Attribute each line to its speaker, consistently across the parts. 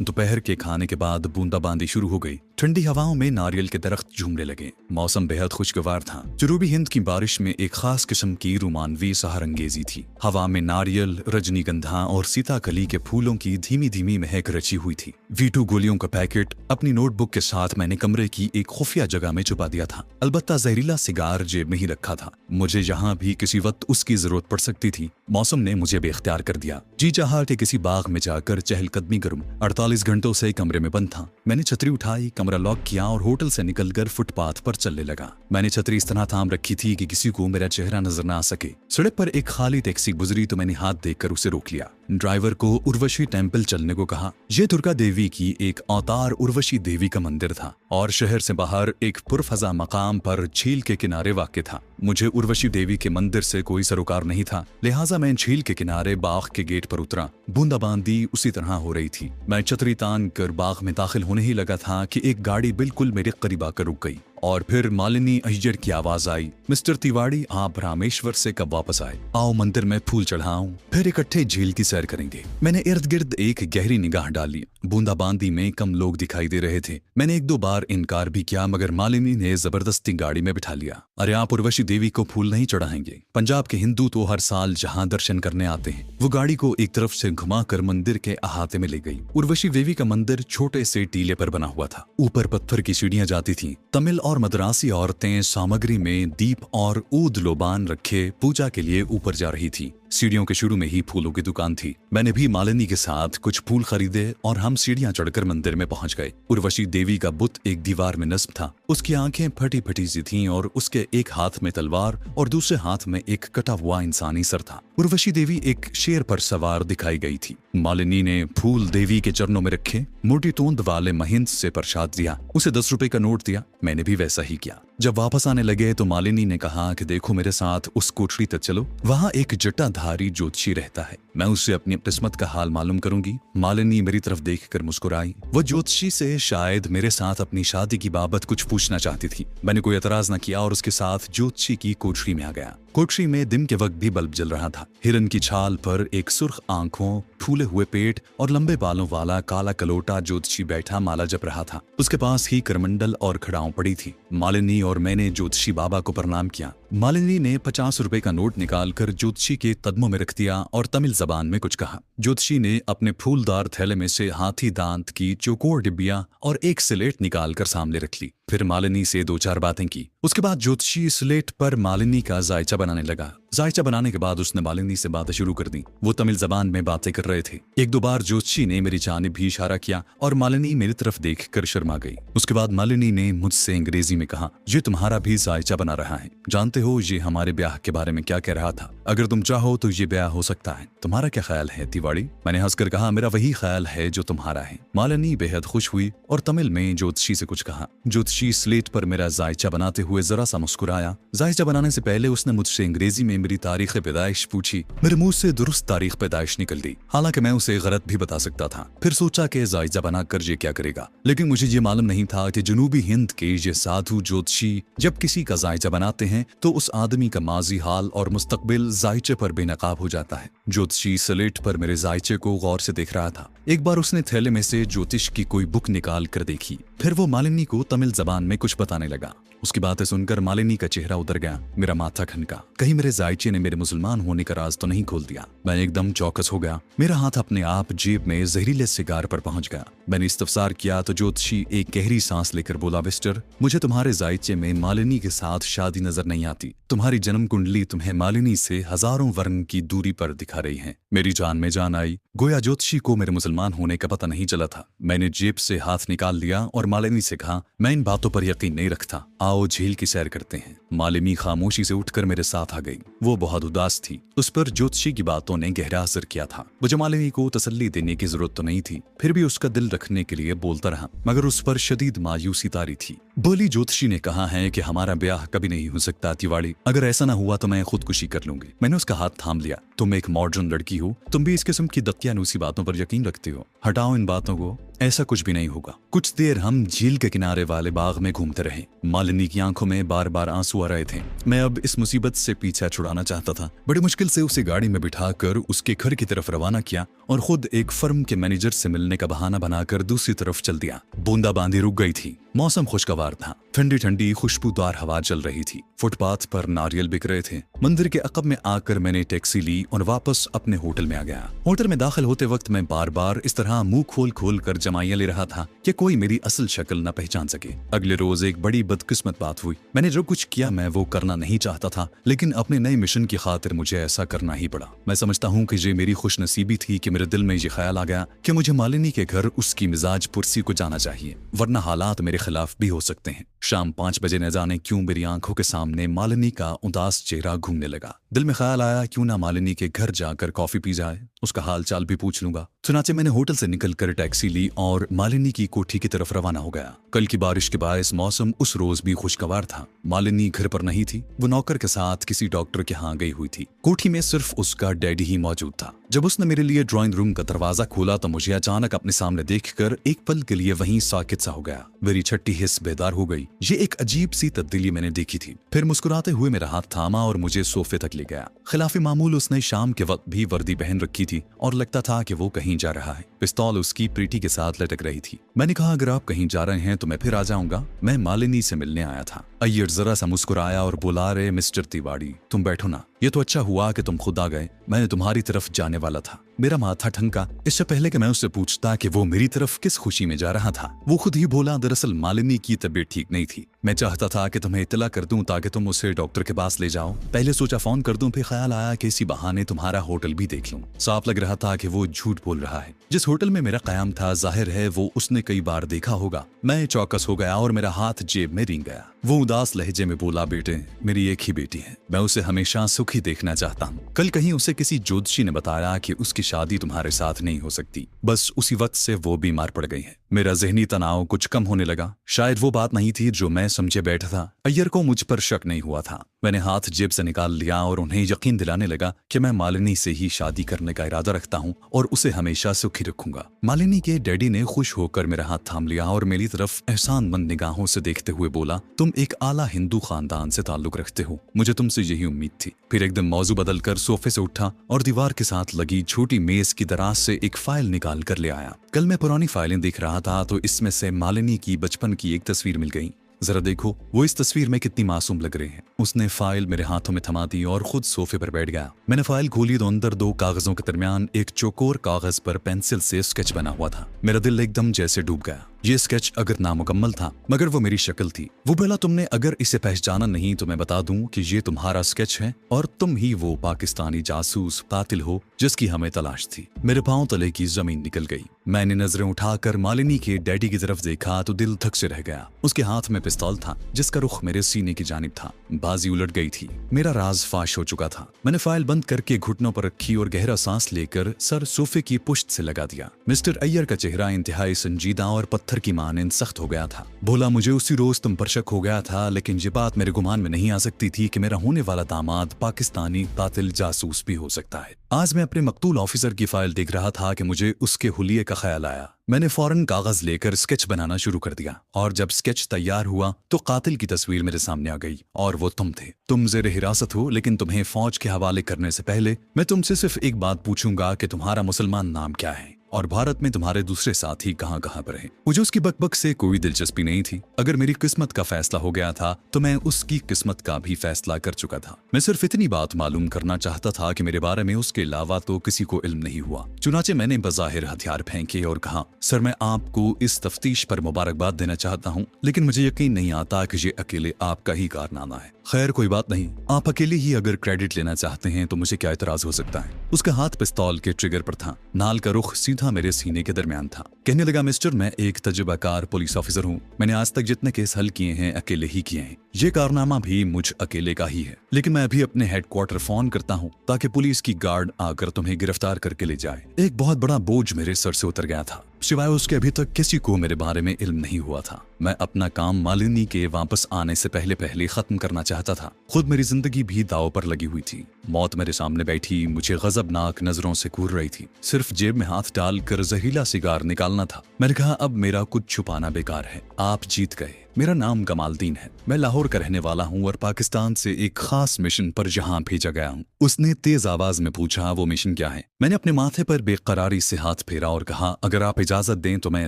Speaker 1: दोपहर के खाने के बाद बूंदाबांदी शुरू हो गई। ठंडी हवाओं में नारियल के दरख्त झूमने लगे। मौसम बेहद खुशगवार था। जनूबी हिंद की बारिश में एक खास किस्म की रोमानवी सहारंगेजी थी। हवा में नारियल, रजनीगंधा और सीताकली के फूलों की धीमी धीमी महक रची हुई थी। वीटू गोलियों का पैकेट अपनी नोटबुक के साथ मैंने कमरे की एक खुफिया जगह में छुपा दिया था। अलबत्ता जहरीला सिगार जेब में ही रखा था। मुझे जहाँ भी किसी वक्त उसकी जरूरत पड़ सकती थी, मौसम ने मुझे बेख्तियार कर दिया। जी चाहा कि किसी बाग में जाकर चहलकदमी करूं। 48 घंटों से कमरे में बंद था। मैंने छतरी उठाई, कमरा लॉक किया और होटल से निकलकर फुटपाथ पर चलने लगा। मैंने छतरी इस तरह थाम रखी थी कि किसी को मेरा चेहरा नजर ना आ सके। सड़क पर एक खाली टैक्सी गुजरी तो मैंने हाथ देखकर उसे रोक लिया। ड्राइवर को उर्वशी टेम्पल चलने को कहा। यह दुर्गा देवी की एक अवतार उर्वशी देवी का मंदिर था और शहर से बाहर एक पुरफजा मकाम पर झील के किनारे वाक़ था। मुझे उर्वशी देवी के मंदिर से कोई सरोकार नहीं था, लिहाजा मैं झील के किनारे बाग के गेट पर उतरा। बूंदाबांदी उसी तरह हो रही थी। मैं छतरी तान कर बाग में दाखिल होने ही लगा था कि एक गाड़ी बिल्कुल मेरे करीब आकर रुक गई और फिर मालिनी अय्यर की आवाज आई, मिस्टर तिवाड़ी, आप रामेश्वर से कब वापस आए? आओ मंदिर में फूल चढ़ाऊं, फिर इकट्ठे झील की सैर करेंगे। मैंने इर्द गिर्द एक गहरी निगाह डाली। बूंदाबांदी में कम लोग दिखाई दे रहे थे। मैंने एक दो बार इनकार भी किया मगर मालिनी ने जबरदस्ती गाड़ी में बिठा लिया। अरे आप उर्वशी देवी को फूल नहीं चढ़ाएंगे? पंजाब के हिंदू तो हर साल जहाँ दर्शन करने आते हैं। वो गाड़ी को एक तरफ से घुमाकर मंदिर के अहाते में ले गई। उर्वशी देवी का मंदिर छोटे से टीले पर बना हुआ था। ऊपर पत्थर की सीढ़ियां जाती थीं। तमिल और मद्रासी औरतें सामग्री में दीप और ऊद लोबान रखे पूजा के लिए ऊपर जा रही थी। सीढ़ियों के शुरू में ही फूलों की दुकान थी। मैंने भी मालिनी के साथ कुछ फूल खरीदे और हम सीढ़ियां चढ़कर मंदिर में पहुंच गए। उर्वशी देवी का बुत एक दीवार में नस्ब था। उसकी आंखें फटी फटी सी थीं और उसके एक हाथ में तलवार और दूसरे हाथ में एक कटा हुआ इंसानी सर था। उर्वशी देवी एक शेर पर सवार दिखाई गई थी। मालिनी ने फूल देवी के चरणों में रखे, मोटी तोंद वाले महिंद से प्रसाद दिया। उसे 10 रुपए का नोट दिया। मैंने भी वैसा ही किया। जब वापस आने लगे तो मालिनी ने कहा कि देखो मेरे साथ उस कोठरी तक चलो, वहाँ एक जटाधारी ज्योतिषी रहता है, मैं उससे अपनी किस्मत का हाल मालूम करूंगी। मालिनी मेरी तरफ देखकर मुस्कुराई। वो ज्योतिषी से शायद मेरे साथ अपनी शादी की बाबत कुछ पूछना चाहती थी। मैंने कोई एतराज न किया और उसके साथ ज्योतिषी की कोठरी में आ गया। कोठरी में दिन के वक्त भी बल्ब जल रहा था। हिरन की छाल पर एक सुर्ख आंखों, फूले हुए पेट और लंबे बालों वाला काला कलोटा ज्योतिषी बैठा माला जप रहा था। उसके पास ही करमंडल और खड़ाऊं पड़ी थी। मालिनी और मैंने ज्योतिषी बाबा को प्रणाम किया। मालिनी ने 50 रुपए का नोट निकालकर ज्योतिषी के कदमों में रख दिया और तमिल जबान में कुछ कहा। ज्योतिषी ने अपने फूलदार थैले में से हाथी दांत की चौकोर डिब्बिया और एक स्लेट निकालकर सामने रख ली। फिर मालिनी से 2-4 बातें की। उसके बाद ज्योतिषी स्लेट पर मालिनी का जायचा बनाने लगा। जायचा बनाने के बाद उसने मालिनी से बातें शुरू कर दी। वो तमिल जबान में बातें कर रहे थे। 1-2 बार ज्योतिषी ने मेरी जानिब भी इशारा किया और मालिनी मेरी तरफ देखकर शर्मा गई। उसके बाद मालिनी ने मुझसे अंग्रेजी में कहा, ये तुम्हारा भी जायचा बना रहा है। जानते हो ये हमारे ब्याह के बारे में क्या कह रहा था? अगर तुम चाहो तो ये ब्याह हो सकता है। तुम्हारा क्या ख्याल है तिवाड़ी? मैंने हंसकर कहा, मेरा वही ख्याल है जो तुम्हारा है। मालिनी बेहद खुश हुई और तमिल में ज्योतिषी से कुछ कहा। ज्योतिषी स्लेट पर मेरा जायचा बनाते हुए जरा सा मुस्कुराया। जायचा बनाने से पहले उसने मुझसे अंग्रेजी में मेरी तारीख पैदाइश पूछी। मेरे मुंह से दुरुस्त तारीख पैदाइश निकल गई, हालांकि मैं उसे गलत भी बता सकता था। फिर सोचा कि जायचा बनाकर ये क्या करेगा, लेकिन मुझे ये मालूम नहीं था कि जनूबी हिंद के ये साधु ज्योतिषी जब किसी का जायचा बनाते हैं तो उस आदमी का माजी हाल और मुस्तकबिल जायचे पर बेनकाब हो जाता है। ज्योतिषी स्लेट पर मेरे जायचे को गौर से देख रहा था। एक बार उसने थैले में से ज्योतिष की कोई बुक निकाल कर देखी। फिर वो मालिनी को तमिल जबान में कुछ बताने लगा। उसकी बातें सुनकर मालिनी का चेहरा उतर गया। मेरा माथा खनका। कहीं मेरे जायचे ने मेरे मुसलमान होने का राज तो नहीं खोल दिया। मैं एकदम चौकस हो गया। मेरा हाथ अपने आप जेब में जहरीले सिगार पर पहुंच गया। मैंने इस्तफसार किया तो ज्योतिषी एक गहरी सांस लेकर बोला, मिस्टर, मुझे तुम्हारे जायचे में मालिनी के साथ शादी नजर नहीं आती। तुम्हारी जन्म कुंडली तुम्हें मालिनी से हजारों वर्ण की दूरी पर दिखा रही है। मेरी जान में जान आई। गोया ज्योतिषी को मेरे मुसलमान होने का पता नहीं चला था। मैंने जेब से हाथ निकाल लिया और मालिनी से कहा, मैं इन बातों पर यकीन नहीं रखता, आओ झील की सैर करते हैं। मालिनी खामोशी से उठकर मेरे साथ आ गई। वो बहुत उदास थी। उस पर ज्योतिषी की बातों ने गहरा असर किया था। मुझे मालिनी को तसल्ली देने की जरूरत तो नहीं थी, फिर भी उसका दिल रखने के लिए बोलता रहा, मगर उस पर शदीद मायूसी तारी थी। बोली, ज्योतिषी ने कहा है कि हमारा ब्याह कभी नहीं हो सकता तिवाड़ी। अगर ऐसा ना हुआ तो मैं खुदकुशी कर लूंगी। मैंने उसका हाथ थाम लिया। तुम एक मॉडर्न लड़की हो, तुम भी इस किस्म की दकियानूसी बातों पर यकीन रखते हो। हटाओ इन बातों को। ऐसा कुछ भी नहीं होगा। कुछ देर हम झील के किनारे वाले बाग में घूमते रहे। मालिनी की आंखों में बार बार आंसू आ रहे थे। मैं अब इस मुसीबत से पीछा छुड़ाना चाहता था। बड़ी मुश्किल से उसे गाड़ी में बिठाकर उसके घर की तरफ रवाना किया और खुद एक फर्म के मैनेजर से मिलने का बहाना बनाकर दूसरी तरफ चल दिया। बूंदाबांदी रुक गई थी। मौसम खुशगवार था। ठंडी ठंडी खुशबूदार हवा चल रही थी। फुटपाथ पर नारियल बिक रहे थे। मंदिर के अकब में आकर मैंने टैक्सी ली और वापस अपने होटल में आ गया। होटल में दाखिल होते वक्त मैं बार बार इस तरह मुंह खोल खोल कर जमाइयां ले रहा था कि कोई मेरी असल शक्ल न पहचान सके। अगले रोज एक बड़ी बदकिस्मत बात हुई। मैंने जो कुछ किया मैं वो करना नहीं चाहता था, लेकिन अपने नए मिशन की खातिर मुझे ऐसा करना ही पड़ा। मैं समझता हूँ कि ये मेरी खुशनसीबी थी कि मेरे दिल में ये ख्याल आ गया कि मुझे मालिनी के घर उसकी मिजाज पुरसी को जाना चाहिए, वरना हालात मेरे खिलाफ भी हो सकते हैं। शाम 5 बजे न जाने क्यों मेरी आंखों के सामने मालिनी का उदास चेहरा घूमने लगा। दिल में ख्याल आया क्यों ना मालिनी के घर जाकर कॉफी पी जाए, उसका हाल चाल भी पूछ लूंगा। चुनाचे मैंने होटल से निकलकर टैक्सी ली और मालिनी की कोठी की तरफ रवाना हो गया। कल की बारिश के बायस मौसम उस रोज भी खुशगवार था। मालिनी घर पर नहीं थी। वो नौकर के साथ किसी डॉक्टर के यहाँ गई हुई थी। कोठी में सिर्फ उसका डैडी ही मौजूद था। जब उसने मेरे लिए ड्राइंग रूम का दरवाजा खोला तो मुझे अचानक अपने सामने देखकर एक पल के लिए वहीं साकित सा हो गया। मेरी छठी हिस्स बेदार हो गई। ये एक अजीब सी तब्दीली मैंने देखी थी। फिर मुस्कुराते हुए मेरा हाथ थामा और मुझे सोफे तक ले गया। खिलाफी मामूल उसने शाम के वक्त भी वर्दी पहन रखी थी और लगता था कि वो कहीं जा रहा है। पिस्तौल उसकी प्रीति के साथ लटक रही थी। मैंने कहा अगर आप कहीं जा रहे हैं तो मैं फिर आ जाऊंगा। मैं मालिनी से मिलने आया था। अय्यर जरा सा मुस्कुराया और बोला, रे मिस्टर तिवारी, तुम बैठो ना। ये तो अच्छा हुआ कि तुम खुद आ गए। मैं तुम्हारी तरफ जाने वाला था। मेरा माथा ठनका। इससे पहले कि मैं उससे पूछता कि वो मेरी तरफ किस खुशी में जा रहा था, वो खुद ही बोला, दरअसल मालिनी की तबीयत ठीक नहीं थी। मैं चाहता था कि तुम्हें इत्तला कर दूं ताकि तुम उसे डॉक्टर के पास ले जाओ। पहले सोचा फोन कर दूं, फिर ख्याल आया कि इसी बहाने तुम्हारा होटल भी देख लूं। साफ लग रहा था कि वो झूठ बोल रहा है। जिस होटल में मेरा कयाम था जाहिर है वो उसने कई बार देखा होगा। मैं चौकस हो गया और मेरा हाथ जेब में रिंग गया। वो उदास लहजे में बोला, बेटे मेरी एक ही बेटी है, मैं उसे हमेशा सुखी देखना चाहता हूँ। कल कहीं उसे किसी ज्योतिषी ने बताया कि उसकी शादी तुम्हारे साथ नहीं हो सकती। बस उसी वक्त से वो बीमार पड़ गई है। मेरा जहनी तनाव कुछ कम होने लगा। शायद वो बात नहीं थी जो मैं समझे बैठा था। अय्यर को मुझ पर शक नहीं हुआ था। मैंने हाथ जेब से निकाल लिया और उन्हें यकीन दिलाने लगा कि मैं मालिनी से ही शादी करने का इरादा रखता हूँ और उसे हमेशा सुखी रखूंगा। मालिनी के डैडी ने खुश होकर मेरा हाथ थाम लिया और मेरी तरफ एहसानमंद निगाहों से देखते हुए बोला, तुम एक आला हिंदू खानदान से ताल्लुक रखते हो, मुझे तुमसे यही उम्मीद थी। फिर एकदम मौजू बदलकर सोफे से उठा और दीवार के साथ लगी छोटी मेज की दराज से एक फाइल निकाल कर ले आया। कल मैं पुरानी फाइलें देख रहा था तो इसमें से मालिनी की बचपन की एक तस्वीर मिल गई। जरा देखो वो इस तस्वीर में कितनी मासूम लग रही है। उसने फाइल मेरे हाथों में थमा दी और खुद सोफे पर बैठ गया। मैंने फाइल खोली तो अंदर 2 कागजों के दरमियान एक चौकोर कागज पर पेंसिल से स्केच बना हुआ था। मेरा दिल एकदम जैसे डूब गया। ये स्केच अगर नामुकम्मल था मगर वो मेरी शक्ल थी। वो बोला, तुमने अगर इसे पहचाना नहीं तो मैं बता दूं कि ये तुम्हारा स्केच है और तुम ही वो पाकिस्तानी जासूस कातिल हो जिसकी हमें तलाश थी। मेरे पांव तले की जमीन निकल गई। मैंने नजरें उठाकर मालिनी के डैडी की तरफ देखा तो दिल धक से रह गया। उसके हाथ में पिस्तौल था जिसका रुख मेरे सीने की जानिब था। बाजी उलट गई थी। मेरा राज फाश हो चुका था। मैंने फाइल बंद करके घुटनों पर रखी और गहरा सांस लेकर सर सोफे की पुश्त से लगा दिया। मिस्टर अय्यर का चेहरा इंतहाई संजीदा और पत्थर की मानंद सख्त हो गया था। बोला, मुझे उसी रोज तुम पर शक हो गया था, लेकिन ये बात मेरे गुमान में नहीं आ सकती थी कि मेरा होने वाला दामाद पाकिस्तानी कातिल जासूस भी हो सकता है। आज मैं अपने मकतूल ऑफिसर की फाइल देख रहा था कि मुझे उसके हुलिये का ख्याल आया। मैंने फौरन कागज लेकर स्केच बनाना शुरू कर दिया और जब स्केच तैयार हुआ तो कातिल की तस्वीर मेरे सामने आ गई और वो तुम थे। तुम ज़ेर हिरासत हो, लेकिन तुम्हें फौज के हवाले करने से पहले मैं तुमसे सिर्फ एक बात पूछूंगा कि तुम्हारा मुसलमान नाम क्या है और भारत में तुम्हारे दूसरे साथी कहां कहां पर हैं। मुझे उसकी बकबक से कोई दिलचस्पी नहीं थी। अगर मेरी किस्मत का फैसला हो गया था तो मैं उसकी किस्मत का भी फैसला कर चुका था। मैं सिर्फ इतनी बात मालूम करना चाहता था कि मेरे बारे में उसके अलावा तो किसी को इल्म नहीं हुआ। चुनाचे मैंने बज़ाहिर हथियार फेंके और कहा, सर मैं आपको इस तफ्तीश पर मुबारकबाद देना चाहता हूँ, लेकिन मुझे यकीन नहीं आता कि ये अकेले आपका ही कारनामा है। खैर कोई बात नहीं, आप अकेले ही अगर क्रेडिट लेना चाहते हैं तो मुझे क्या इतराज हो सकता है। उसका हाथ पिस्तौल के ट्रिगर पर था। नाल का रुख सीधा मेरे सीने के दरमियान था। कहने लगा, मिस्टर मैं एक तजुर्बाकार पुलिस ऑफिसर हूँ। मैंने आज तक जितने केस हल किए हैं अकेले ही किए हैं। ये कारनामा भी मुझ अकेले का ही है, लेकिन मैं अभी अपने हेडक्वार्टर फोन करता हूँ ताकि पुलिस की गार्ड आकर तुम्हें गिरफ्तार करके ले जाए। एक बहुत बड़ा बोझ मेरे सर से उतर गया था। सिवाय उसके अभी तक किसी को मेरे बारे में इल्म नहीं हुआ था। मैं अपना काम मालिनी के वापस आने से पहले पहले खत्म करना चाहता था। खुद मेरी जिंदगी भी दांव पर लगी हुई थी। मौत मेरे सामने बैठी मुझे गजबनाक नजरों से घूर रही थी। सिर्फ जेब में हाथ डालकर जहरीला सिगार निकालना था। मैंने कहा, अब मेरा कुछ छुपाना बेकार है, आप जीत गए। मेरा नाम कमालदीन है, मैं लाहौर का रहने वाला हूँ और पाकिस्तान से एक खास मिशन पर यहाँ भेजा गया हूँ। उसने तेज आवाज में पूछा, वो मिशन क्या है? मैंने अपने माथे पर बेकरारी से हाथ फेरा और कहा, अगर आप इजाजत दें तो मैं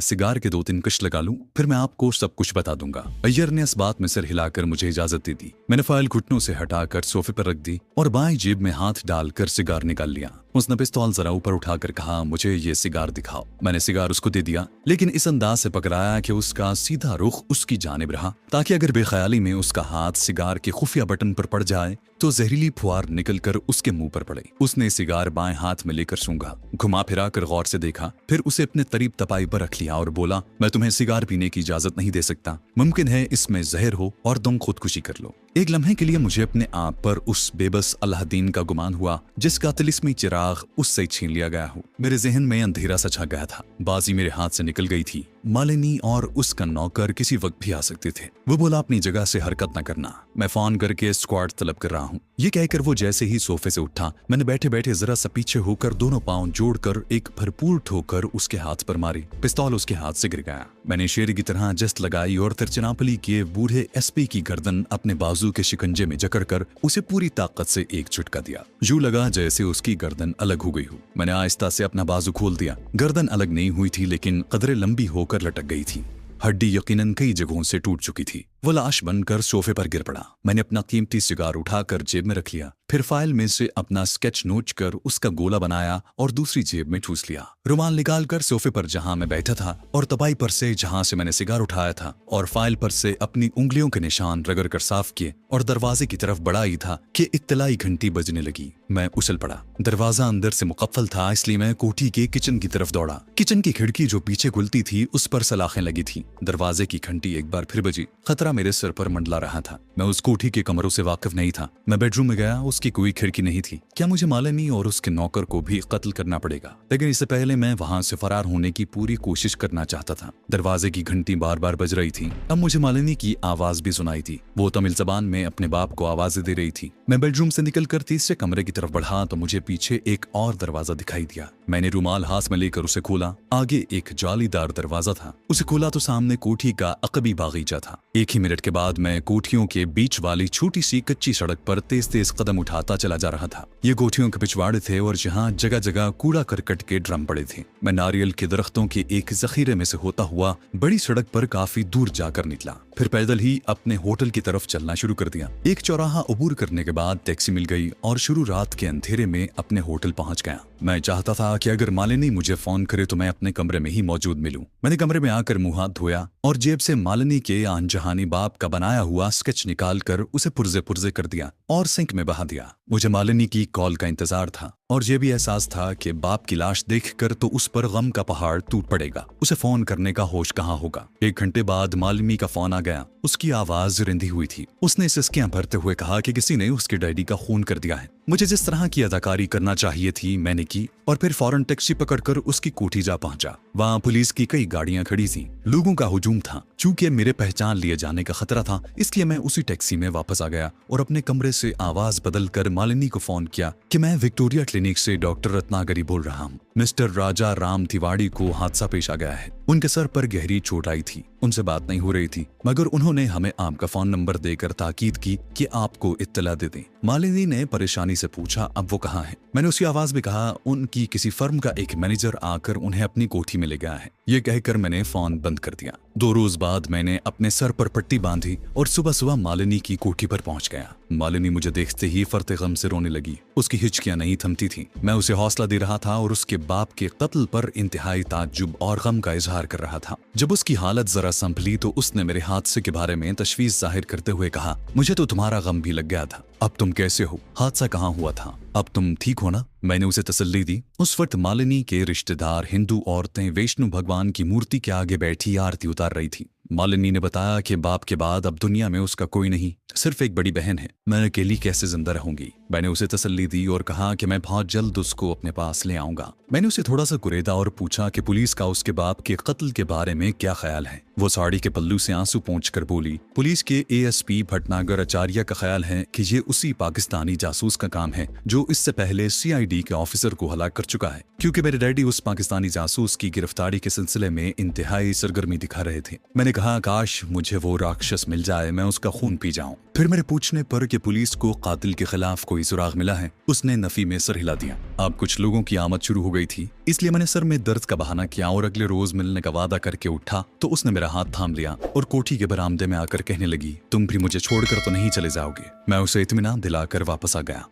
Speaker 1: सिगार के 2-3 कश लगा लूं, फिर मैं आपको सब कुछ बता दूंगा। अय्यर ने इस बात में सिर हिलाकर मुझे इजाजत दे दी। मैंने फाइल घुटनों से हटाकर सोफे पर रख दी और बाएं जेब में हाथ डालकर सिगार निकाल लिया। उसने पिस्तौल जरा ऊपर उठाकर कहा, मुझे ये सिगार दिखाओ। मैंने सिगार उसको दे दिया, लेकिन इस अंदाज से पकड़ाया कि उसका सीधा रुख उसकी जानिब रहा, ताकि अगर बेख्याली में उसका हाथ सिगार के खुफिया बटन पर पड़ जाए तो जहरीली फुहार निकलकर उसके मुंह पर पड़े। उसने सिगार बाएं हाथ में लेकर सूंघा, घुमा फिरा कर गौर से देखा, फिर उसे अपने करीब तपाई पर रख लिया और बोला, मैं तुम्हें सिगार पीने की इजाजत नहीं दे सकता। मुमकिन है इसमें जहर हो और तुम खुदकुशी कर लो। एक लम्हे के लिए मुझे अपने आप पर उस बेबस अल्लाहदीन का गुमान हुआ जिसका तिलिस्मी चिराग उससे छीन लिया गया हो। मेरे जहन में अंधेरा सा छा गया था। बाजी मेरे हाथ से निकल गई थी। मालिनी और उसका नौकर किसी वक्त भी आ सकते थे। वो बोला, अपनी जगह से हरकत न करना, मैं फोन करके स्क्वाड तलब कर रहा हूँ। ये कहकर वो जैसे ही सोफे से उठा, मैंने बैठे बैठे जरा सा पीछे होकर दोनों पांव जोड़कर एक भरपूर ठोकर उसके हाथ पर मारी। पिस्तौल उसके हाथ से गिर गया। मैंने शेर की तरह जस्त लगाई और तिरचिनापली के बूढ़े एसपी की गर्दन अपने बाजू के शिकंजे में जकड़कर उसे पूरी ताकत से एक झटका दिया। यूं लगा जैसे उसकी गर्दन अलग हो गई हो। मैंने आहिस्ता से अपना बाजू खोल दिया। गर्दन अलग नहीं हुई थी, लेकिन कदरे लंबी होकर लटक गई थी। हड्डी यकीनन कई जगहों से टूट चुकी थी। वो लाश बनकर सोफे पर गिर पड़ा। मैंने अपना कीमती सिगार उठाकर जेब में रख लिया, फिर फाइल में से अपना स्केच नोच कर उसका गोला बनाया और दूसरी जेब में ठूस लिया। रुमाल निकालकर सोफे पर जहां मैं बैठा था और तपाई पर से जहां से मैंने सिगार उठाया था और फाइल पर से अपनी उंगलियों के निशान रगड़ कर साफ किए और दरवाजे की तरफ बढ़ाई था कि इत्तलाई घंटी बजने लगी। मैं उछल पड़ा। दरवाजा अंदर से मुकफ्फल था, इसलिए मैं कोठी के किचन की तरफ दौड़ा। किचन की खिड़की जो पीछे खुलती थी उस पर सलाखें लगी थी। दरवाजे की घंटी एक बार फिर बजी। खतरा मेरे सर पर मंडला रहा था। मैं उस कोठी के कमरों से वाकिफ नहीं था। मैं बेडरूम में गया, उसकी कोई खिड़की नहीं थी। क्या मुझे मालिनी और उसके नौकर को भी कत्ल करना पड़ेगा? लेकिन इससे पहले मैं वहां से फरार होने की पूरी कोशिश करना चाहता था। दरवाजे की घंटी बार बार बज रही थी। अब मुझे मालिनी की आवाज भी सुनाई थी। वो तमिल जबान में अपने बाप को आवाजें दे रही थी। मैं बेडरूम से निकलकर तीसरे कमरे की तरफ बढ़ा तो मुझे पीछे एक और दरवाजा दिखाई दिया। मैंने रुमाल हाथ में लेकर उसे खोला। आगे एक जालीदार दरवाजा था। उसे खोला तो सामने कोठी का अकबी बागीचा था। एक ही मिनट के बाद मैं कोठियों के बीच वाली छोटी सी कच्ची सड़क पर तेज तेज कदम उठाता चला जा रहा था। ये कोठियों के पिछवाड़े थे और जहाँ जगह जगह कूड़ा करकट के ड्रम पड़े थे। मैं नारियल के दरख्तों के एक जखीरे में से होता हुआ बड़ी सड़क पर काफी दूर जाकर निकला। फिर पैदल ही अपने होटल की तरफ चलना शुरू कर दिया। एक चौराहा अबूर करने के बाद टैक्सी मिल गई और शुरू रात के अंधेरे में अपने होटल पहुंच गया। मैं चाहता था कि अगर मालिनी मुझे फोन करे तो मैं अपने कमरे में ही मौजूद मिलूं। मैंने कमरे में आकर मुंह हाथ धोया और जेब से मालिनी के अनजहानी बाप का बनाया हुआ स्केच निकाल कर उसे पुर्जे पुर्जे कर दिया और सिंक में बहा दिया। मुझे मालिनी की कॉल का इंतजार था और यह भी एहसास था कि बाप की लाश देखकर तो उस पर गम का पहाड़ टूट पड़ेगा। उसे फोन करने का होश कहाँ होगा। 1 घंटे बाद मालिनी का फोन आ गया। उसकी आवाज रिंधी हुई थी। उसने सिसकियां भरते हुए कहा कि किसी ने उसके डैडी का खून कर दिया है। मुझे जिस तरह की अदाकारी करना चाहिए थी मैंने की और फिर फौरन टैक्सी पकड़कर उसकी कोठी जा पहुंचा। वहां पुलिस की कई गाड़ियां खड़ी थी। लोगों का हुजूम था। चूंकि मेरे पहचान लिए जाने का खतरा था, इसलिए मैं उसी टैक्सी में वापस आ गया और अपने कमरे से आवाज बदलकर मालिनी को फोन किया कि मैं विक्टोरिया क्लिनिक से डॉक्टर रत्नागरी बोल रहा हूँ। मिस्टर राजा राम तिवाड़ी को हादसा पेश आ गया है। उनके सर पर गहरी चोट आई थी। उनसे बात नहीं हो रही थी, मगर उन्होंने हमें आपका फोन नंबर देकर ताकीद की कि आपको इत्तला दे दें। मालिनी ने परेशानी से पूछा, अब वो कहाँ है? मैंने उसी आवाज में कहा, उनकी किसी फर्म का एक मैनेजर आकर उन्हें अपनी कोठी में ले गया है। ये कहकर मैंने फोन बंद कर दिया। 2 रोज बाद मैंने अपने सर पर पट्टी बांधी और सुबह सुबह मालिनी की कोठी पर पहुंच गया। मालिनी मुझे देखते ही फरते गम से रोने लगी। उसकी हिचकियां नहीं थमती थी। मैं उसे हौसला दे रहा था और उसके बाप के कत्ल पर इंतहाई ताज्जुब और गम का इजहार कर रहा था। जब उसकी हालत जरा संभली तो उसने मेरे हादसे के बारे में तशवीश जाहिर करते हुए कहा, मुझे तो तुम्हारा गम भी लग गया था। अब तुम कैसे हो? हादसा कहाँ हुआ था? अब तुम ठीक हो ना? मैंने उसे तसल्ली दी। उस वक्त मालिनी के रिश्तेदार हिंदू औरतें वैष्णु भगवान की मूर्ति के आगे बैठी आरती उतार रही थी। मालिनी ने बताया कि बाप के बाद अब दुनिया में उसका कोई नहीं। सिर्फ एक बड़ी बहन है, मैं अकेली कैसे जिंदा रहूंगी। मैंने उसे तसल्ली दी और कहा कि मैं बहुत जल्द उसको अपने पास ले आऊंगा। मैंने उसे थोड़ा सा कुरेदा और पूछा कि पुलिस का उसके बाप के कत्ल के बारे में क्या ख्याल है। वो साड़ी के पल्लू से आंसू पोंछकर बोली, पुलिस के एएसपी भटनागर आचार्य का ख्याल है कि ये उसी पाकिस्तानी जासूस का काम है जो इससे पहले सीआईडी के ऑफिसर को हलाक कर चुका है, क्योंकि मेरे डैडी उस पाकिस्तानी जासूस की गिरफ्तारी के सिलसिले में इंतहाई सरगर्मी दिखा रहे थे। मैंने कहा, काश मुझे वो राक्षस मिल जाए, मैं उसका खून पी जाऊं। फिर मेरे पूछने पर कि पुलिस को कातिल के खिलाफ कोई सुराग मिला है, उसने नफी में सर हिला दिया। अब कुछ लोगों की आमद शुरू हो गई थी, इसलिए मैंने सर में दर्द का बहाना किया और अगले रोज मिलने का वादा करके उठा तो उसने मेरा हाथ थाम लिया और कोठी के बरामदे में आकर कहने लगी, तुम भी मुझे छोड़कर तो नहीं चले जाओगे। मैं उसे इत्मीनान दिलाकर वापस आ गया।